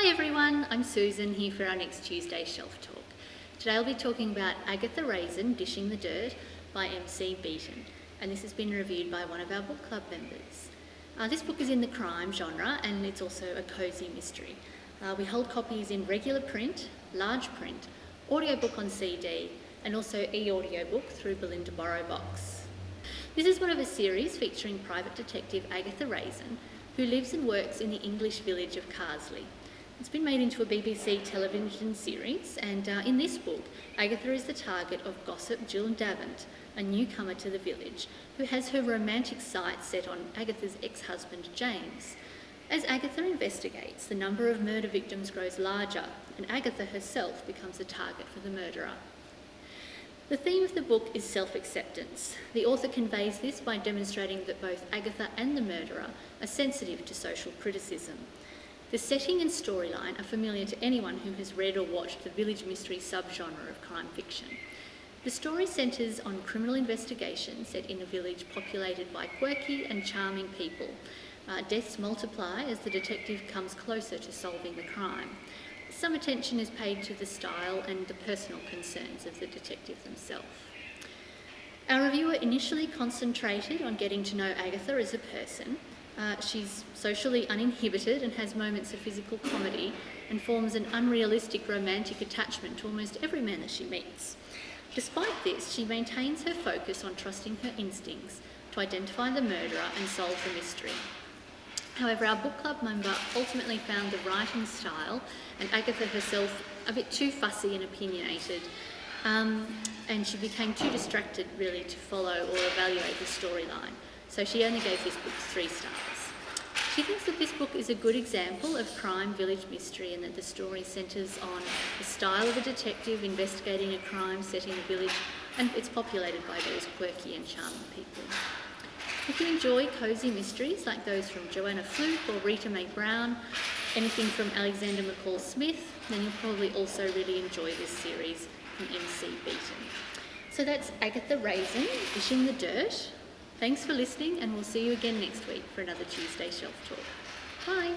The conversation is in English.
Hi everyone, I'm Susan here for our next Tuesday Shelf Talk. Today I'll be talking about Agatha Raisin, Dishing the Dirt by MC Beaton, and this has been reviewed by one of our book club members. This book is in the crime genre and it's also a cosy mystery. We hold copies in regular print, large print, audiobook on CD and also e-audiobook through Belinda Borrowbox. This is one of a series featuring private detective Agatha Raisin, who lives and works in the English village of Carsley. It's been made into a BBC television series, and in this book, Agatha is the target of gossip Jill Davant, a newcomer to the village, who has her romantic sights set on Agatha's ex-husband James. As Agatha investigates, the number of murder victims grows larger, and Agatha herself becomes a target for the murderer. The theme of the book is self-acceptance. The author conveys this by demonstrating that both Agatha and the murderer are sensitive to social criticism. The setting and storyline are familiar to anyone who has read or watched the village mystery subgenre of crime fiction. The story centres on criminal investigation set in a village populated by quirky and charming people. Deaths multiply as the detective comes closer to solving the crime. Some attention is paid to the style and the personal concerns of the detective themselves. Our reviewer initially concentrated on getting to know Agatha as a person. She's socially uninhibited and has moments of physical comedy and forms an unrealistic romantic attachment to almost every man that she meets. Despite this, she maintains her focus on trusting her instincts to identify the murderer and solve the mystery. However, our book club member ultimately found the writing style and Agatha herself a bit too fussy and opinionated, and she became too distracted really to follow or evaluate the storyline. So she only gave this book 3 stars. She thinks that this book is a good example of crime village mystery and that the story centres on the style of a detective investigating a crime set in a village, and it's populated by those quirky and charming people. If you enjoy cosy mysteries like those from Joanna Fluke or Rita Mae Brown, anything from Alexander McCall Smith, then you'll probably also really enjoy this series from MC Beaton. So that's Agatha Raisin, Dishing the Dirt. Thanks for listening, and we'll see you again next week for another Tuesday Shelf Talk. Bye.